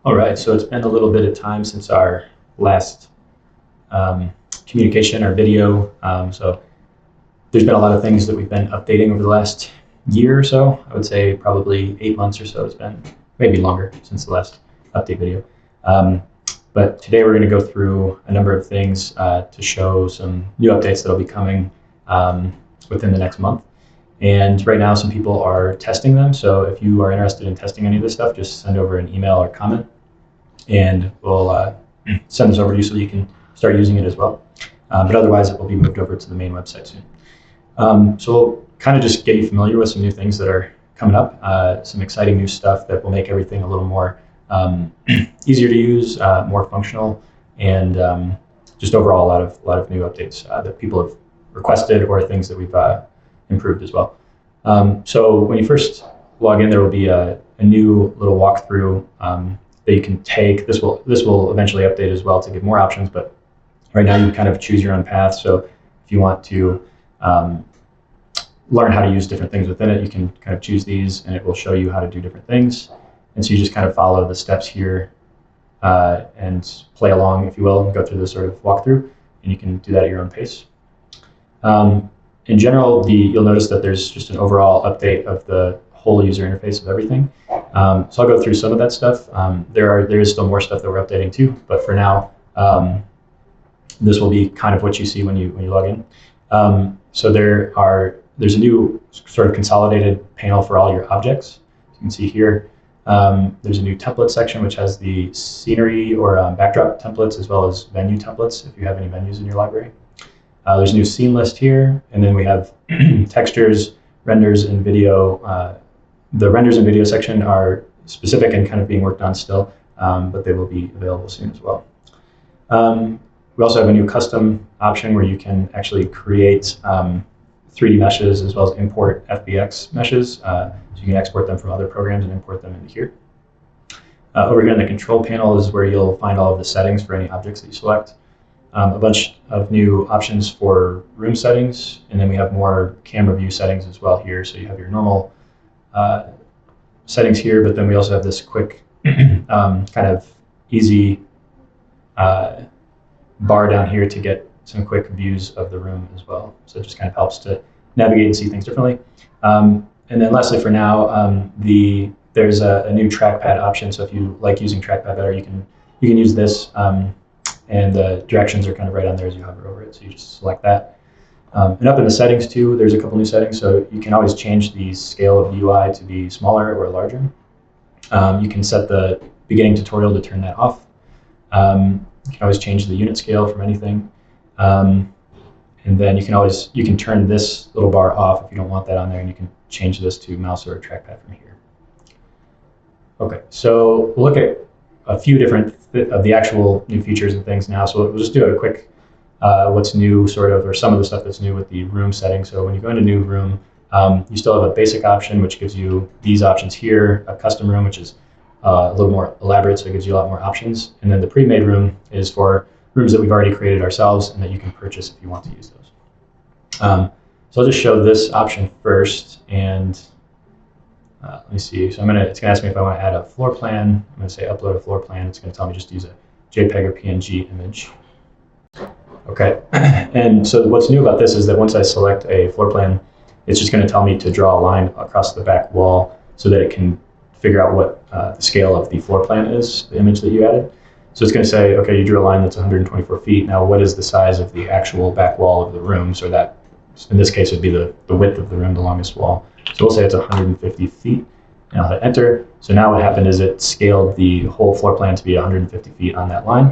All right, so it's been a little bit of time since our last communication, our video. So there's been a lot of things that we've been updating over the last year or so. I would say probably 8 months or so. It's been maybe longer since the last update video. But today we're going to go through a number of things to show some new updates that will be coming within the next month. And right now some people are testing them. So if you are interested in testing any of this stuff, just send over an email or comment and we'll send this over to you so you can start using it as well. But otherwise it will be moved over to the main website soon. So we'll kind of just get you familiar with some new things that are coming up, some exciting new stuff that will make everything a little more easier to use, more functional, and just overall a lot of new updates that people have requested or things that we've improved as well. So when you first log in, there will be a new little walkthrough that you can take. This will eventually update as well to give more options, but right now you kind of choose your own path. So if you want to learn how to use different things within it, you can kind of choose these and it will show you how to do different things. And so you just kind of follow the steps here and play along, if you will, and go through this sort of walkthrough, and you can do that at your own pace. In general, you'll notice that there's just an overall update of the whole user interface of everything. So I'll go through some of that stuff. There is still more stuff that we're updating too, but for now, this will be kind of what you see when you log in. So there's a new sort of consolidated panel for all your objects. You can see here, there's a new template section which has the scenery or backdrop templates as well as venue templates if you have any venues in your library. There's a new scene list here, and then we have textures, renders, and video. The renders and video section are specific and kind of being worked on still, but they will be available soon as well. We also have a new custom option where you can actually create 3D meshes as well as import FBX meshes. So you can export them from other programs and import them into here. Over here in the control panel is where you'll find all of the settings for any objects that you select. A bunch of new options for room settings, and then we have more camera view settings as well here. So you have your normal settings here, but then we also have this quick kind of easy bar down here to get some quick views of the room as well. So it just kind of helps to navigate and see things differently. And then lastly for now, there's a new trackpad option. So if you like using trackpad better, you can use this. And the directions are kind of right on there as you hover over it, so you just select that. And up in the settings too, there's a couple new settings, so you can always change the scale of the UI to be smaller or larger. You can set the beginning tutorial to turn that off. You can always change the unit scale from anything. And then you can turn this little bar off if you don't want that on there, and you can change this to mouse or trackpad from here. Okay, so we'll look at a few different of the actual new features and things now. So we'll just do a quick what's new sort of, or some of the stuff that's new with the room setting. So when you go into new room, you still have a basic option, which gives you these options here, a custom room, which is a little more elaborate, so it gives you a lot more options. And then the pre-made room is for rooms that we've already created ourselves and that you can purchase if you want to use those. So I'll just show this option first, and let me see. So it's gonna ask me if I want to add a floor plan. I'm gonna say upload a floor plan. It's gonna tell me just to use a JPEG or PNG image. Okay, and so what's new about this is that once I select a floor plan, it's just gonna tell me to draw a line across the back wall so that it can figure out what the scale of the floor plan is, the image that you added. So it's gonna say, okay, you drew a line that's 124 feet. Now what is the size of the actual back wall of the room? So that, in this case, would be the width of the room, the longest wall. So we'll say it's 150 feet, and I'll hit enter. So now what happened is it scaled the whole floor plan to be 150 feet on that line,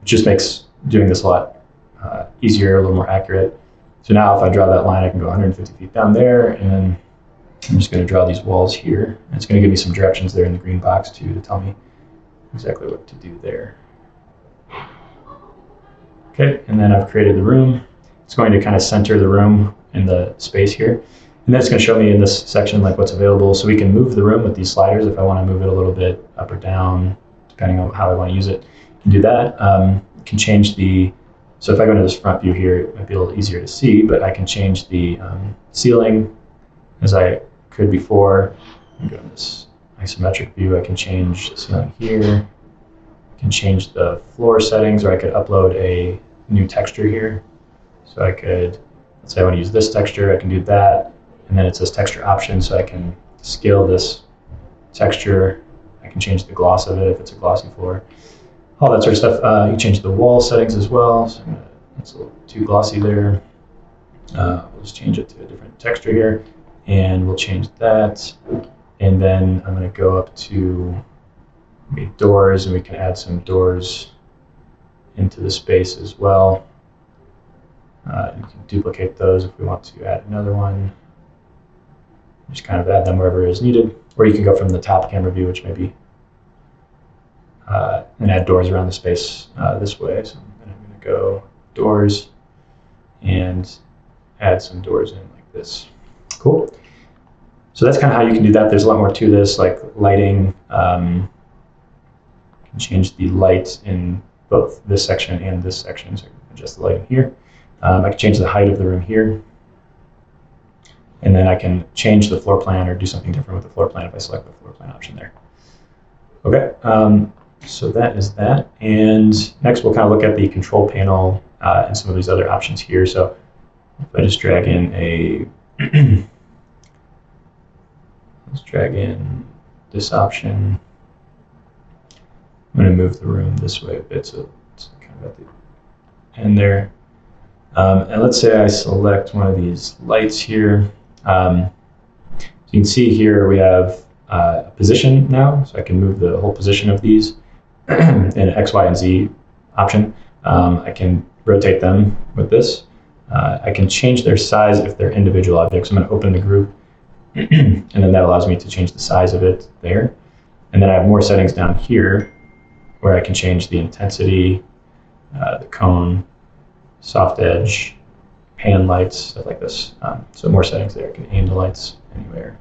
which just makes doing this a lot easier, a little more accurate. So now if I draw that line, I can go 150 feet down there, and then I'm just going to draw these walls here. And it's going to give me some directions there in the green box too to tell me exactly what to do there. Okay, and then I've created the room. It's going to kind of center the room in the space here. And then it's going to show me in this section like what's available. So we can move the room with these sliders if I want to move it a little bit up or down, depending on how I want to use it. You can do that. You can change so if I go into this front view here, it might be a little easier to see, but I can change the ceiling as I could before. Go to this isometric view. I can change the ceiling here. can change the floor settings, or I could upload a new texture here. So I could, let's say I want to use this texture, I can do that. And then it says texture options, so I can scale this texture. I can change the gloss of it if it's a glossy floor. All that sort of stuff. You can change the wall settings as well. So it's a little too glossy there. We'll just change it to a different texture here, and we'll change that. And then I'm going to go up to maybe doors, and we can add some doors into the space as well. You can duplicate those if we want to add another one. Just kind of add them wherever is needed. Or you can go from the top camera view, which may be, and add doors around the space this way. So I'm going to go doors and add some doors in like this. Cool. So that's kind of how you can do that. There's a lot more to this, like lighting. You can change the light in both this section and this section. So I can adjust the lighting here. I can change the height of the room here. And then I can change the floor plan or do something different with the floor plan if I select the floor plan option there. Okay, so that is that. And next we'll kind of look at the control panel and some of these other options here. So if I just drag in a, let's drag in this option. I'm going to move the room this way a bit so it's kind of at the end there. And let's say I select one of these lights here. So you can see here we have a position now, so I can move the whole position of these in an X, Y, and Z option. I can rotate them with this. I can change their size if they're individual objects. I'm going to open the group, and then that allows me to change the size of it there. And then I have more settings down here where I can change the intensity, the cone, soft edge, pan lights, stuff like this. So more settings there. I can aim the lights anywhere.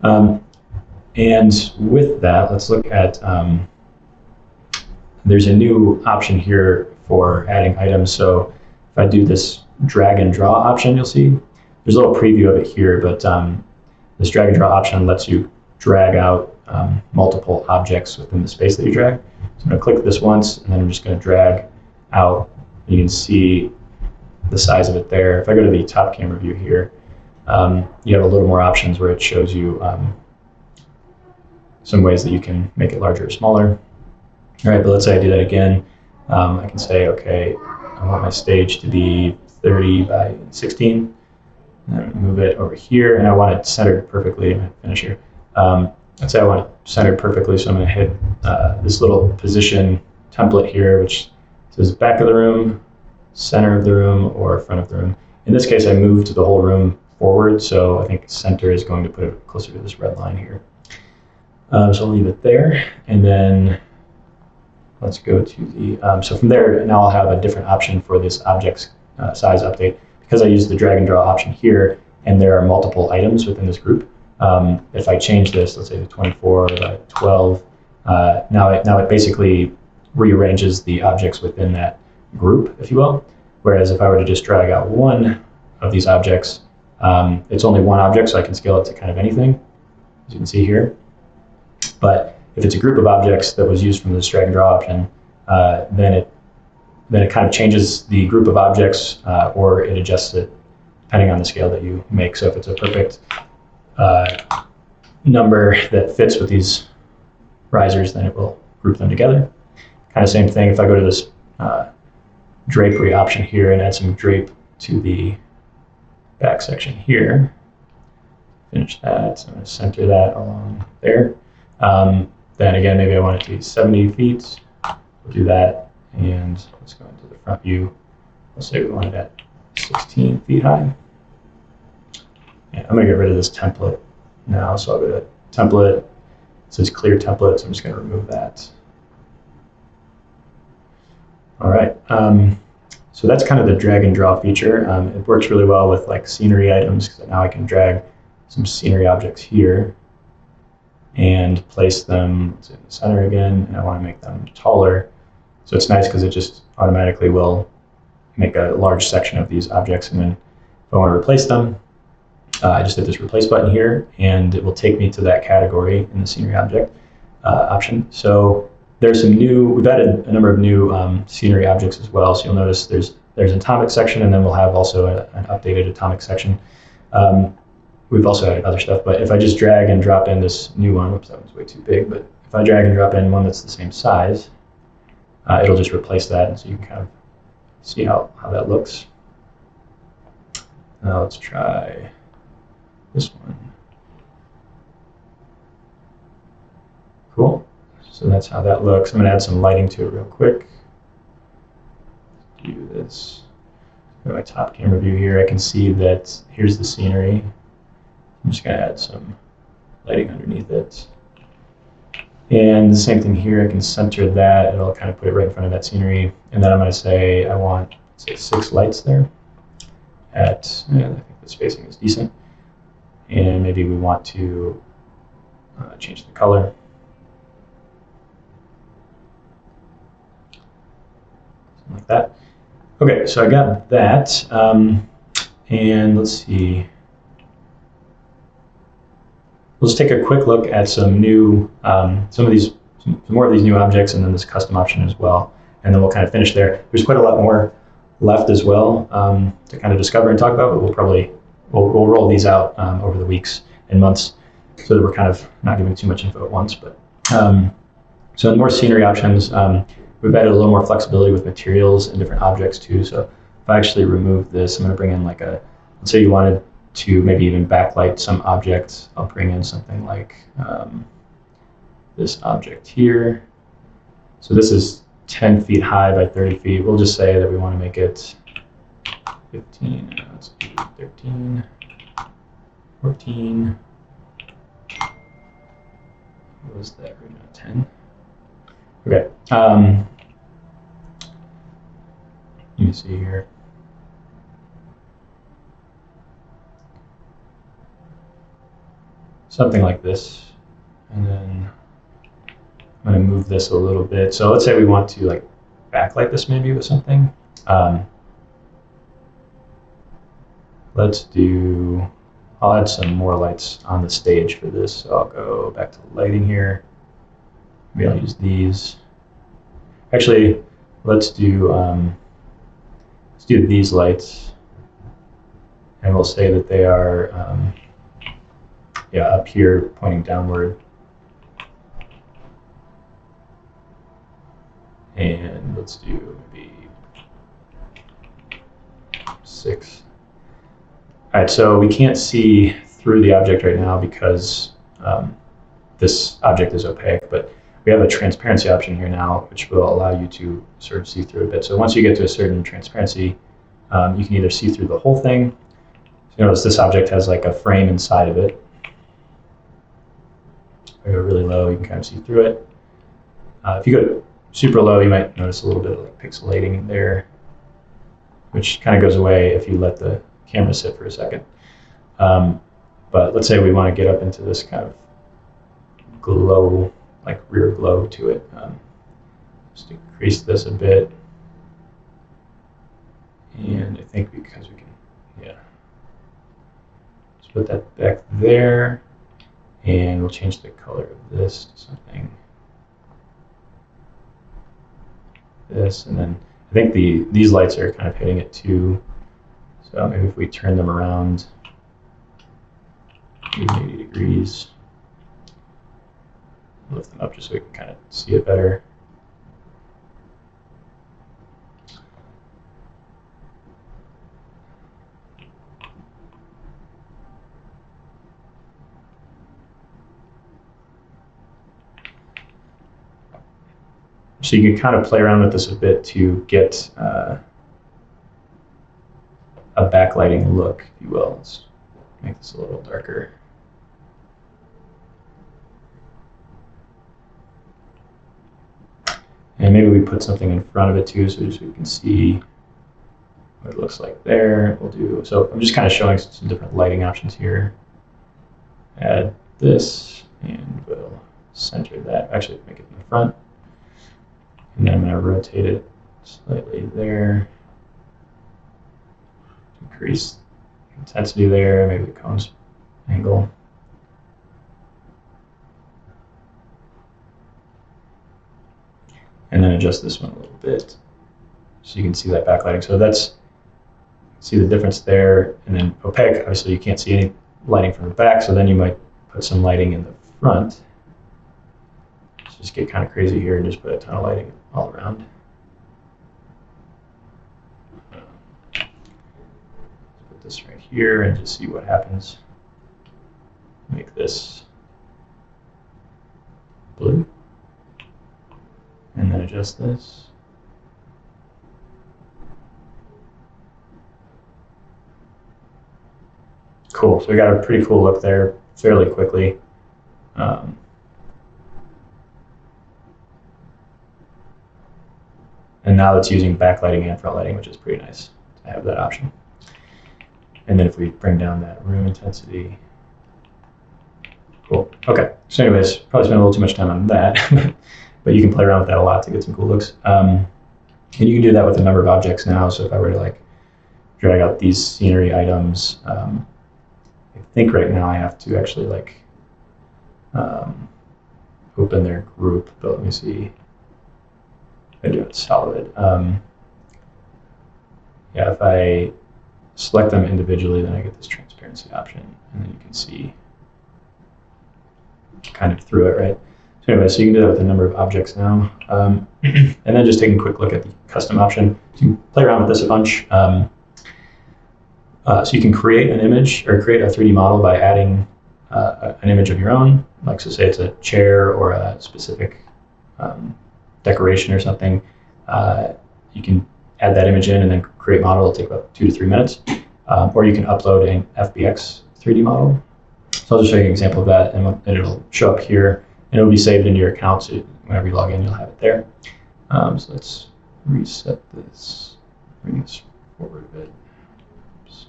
And with that, let's look at, there's a new option here for adding items. So if I do this drag and draw option, you'll see there's a little preview of it here, but this drag and draw option lets you drag out multiple objects within the space that you drag. So I'm going to click this once, and then I'm just going to drag out. You can see the size of it there. If I go to the top camera view here, you have a little more options where it shows you some ways that you can make it larger or smaller. All right, but let's say I do that again. I can say, okay, I want my stage to be 30 by 16. And I'm going to move it over here, and I want it centered perfectly. I'm going to finish here. Let's say I want it centered perfectly, so I'm going to hit this little position template here, which says back of the room, center of the room, or front of the room. In this case, I moved the whole room forward, so I think center is going to put it closer to this red line here. So I'll leave it there, and then let's go to the, so from there, now I'll have a different option for this object size update. Because I use the drag and draw option here, and there are multiple items within this group, if I change this, let's say to 24 by 12, now it basically rearranges the objects within that group, if you will. Whereas if I were to just drag out one of these objects, it's only one object, so I can scale it to kind of anything, as you can see here. But if it's a group of objects that was used from this drag and draw option, then it kind of changes the group of objects, or it adjusts it depending on the scale that you make. So if it's a perfect number that fits with these risers, then it will group them together. Kind of same thing if I go to this drapery option here and add some drape to the back section here. Finish that. So I'm going to center that along there. Then again, maybe I want it to be 70 feet. We'll do that. And let's go into the front view. Let's say we want it at 16 feet high. And I'm going to get rid of this template now. So I'll go to template. It says clear template, so I'm just going to remove that. All right. So that's kind of the drag and draw feature. It works really well with like scenery items, because now I can drag some scenery objects here and place them in the center again, and I want to make them taller. So it's nice because it just automatically will make a large section of these objects, and then if I want to replace them, I just hit this replace button here, and it will take me to that category in the scenery object option. So There's some new, we've added a number of new scenery objects as well. So you'll notice there's an atomic section, and then we'll have also an updated atomic section. We've also added other stuff, but if I just drag and drop in this new one, whoops, that one's way too big, but if I drag and drop in one that's the same size, it'll just replace that, and so you can kind of see how that looks. Now let's try this one. Cool. So that's how that looks. I'm going to add some lighting to it real quick. Do this. Go to my top camera view here. I can see that here's the scenery. I'm just going to add some lighting underneath it. And the same thing here. I can center that. It'll kind of put it right in front of that scenery. And then I'm going to say I want, say, 6 lights there. I think the spacing is decent. And maybe we want to change the color. Like that. Okay, so I got that, and let's see. Let's take a quick look at some new, some more of these new objects, and then this custom option as well, and then we'll kind of finish there. There's quite a lot more left as well to kind of discover and talk about, but we'll roll these out over the weeks and months, so that we're kind of not giving too much info at once. But so in more scenery options. We've added a little more flexibility with materials and different objects too. So if I actually remove this, I'm going to bring in like let's say you wanted to maybe even backlight some objects. I'll bring in something like this object here. So this is 10 feet high by 30 feet. We'll just say that we want to make it 15, let's do 13, 14. What was that right now, 10? Okay. Let me see here. Something like this. And then I'm going to move this a little bit. So let's say we want to like backlight this maybe with something. I'll add some more lights on the stage for this. So I'll go back to the lighting here. Maybe I'll use these. Actually, let's do these lights, and we'll say that they are up here pointing downward. And let's do maybe 6. All right, so we can't see through the object right now because this object is opaque, but we have a transparency option here now, which will allow you to sort of see through a bit. So once you get to a certain transparency, you can either see through the whole thing. So you notice this object has like a frame inside of it. If I go really low, you can kind of see through it. If you go super low, you might notice a little bit of like pixelating in there, which kind of goes away if you let the camera sit for a second. But let's say we want to get up into this kind of glow, like rear glow to it. Just increase this a bit. And I think because we can, let's put that back there, and we'll change the color of this to something. This, and then I think these lights are kind of hitting it too. So maybe if we turn them around 80 degrees, lift them up just so we can kind of see it better. So you can kind of play around with this a bit to get a backlighting look, if you will. Let's make this a little darker. And maybe we put something in front of it too, so we can see what it looks like there. So I'm just kind of showing some different lighting options here. Add this, and we'll center that. Actually, make it in the front. And then I'm going to rotate it slightly there. Increase intensity there, maybe the cone's angle. and then adjust this one a little bit so you can see that backlighting. So that's, see the difference there. And then opaque, obviously you can't see any lighting from the back, so then you might put some lighting in the front. Let's just get kind of crazy here and just put a ton of lighting all around. Let's put this right here and just see what happens. Make this blue, and then adjust this. Cool, so we got a pretty cool look there fairly quickly. And now it's using backlighting and front lighting, which is pretty nice to have that option. And then if we bring down that room intensity, cool. Okay, so anyways, probably spent a little too much time on that, but you can play around with that a lot to get some cool looks. And you can do that with a number of objects now. So if I were to like drag out these scenery items, I think right now I have to actually like open their group, but let me see. I do it solid. Yeah, if I select them individually, then I get this transparency option, and then you can see kind of through it, right? So anyway, so you can do that with a number of objects now. And then just taking a quick look at the custom option. You can play around with this a bunch. So you can create an image or create a 3D model by adding an image of your own, like so say it's a chair or a specific decoration or something. You can add that image in and then create model. It'll take about 2 to 3 minutes. Or you can upload an FBX 3D model. So I'll just show you an example of that, and it'll show up here, and it'll be saved into your account, so whenever you log in, you'll have it there. So let's reset this, bring this forward a bit. Oops.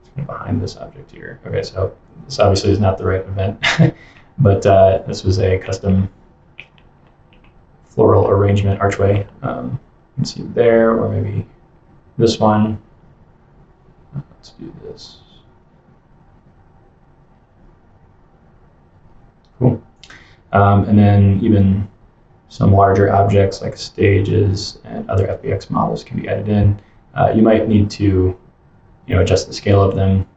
It's kind of behind this object here. Okay, so this obviously is not the right event, but this was a custom floral arrangement archway. You can see there, or maybe this one. Let's do this. Cool. And then even some larger objects like stages and other FBX models can be added in. You might need to, adjust the scale of them.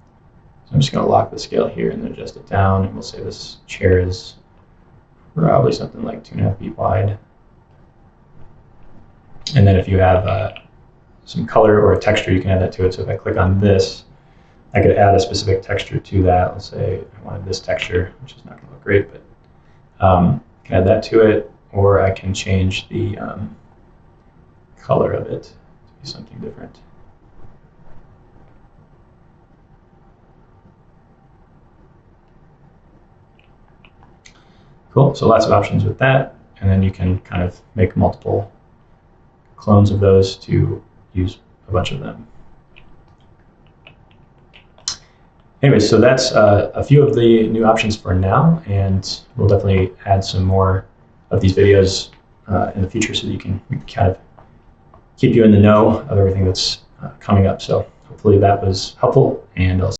So I'm just going to lock the scale here and then adjust it down. And we'll say this chair is probably something like 2.5 feet wide. And then if you have some color or a texture, you can add that to it. So if I click on this, I could add a specific texture to that. Let's say I wanted this texture, which is not going to look great, but I can add that to it, or I can change the color of it to be something different. Cool, so lots of options with that, and then you can kind of make multiple clones of those to use a bunch of them. Anyway, so that's a few of the new options for now, and we'll definitely add some more of these videos in the future so that we can kind of keep you in the know of everything that's coming up. So hopefully that was helpful, and I'll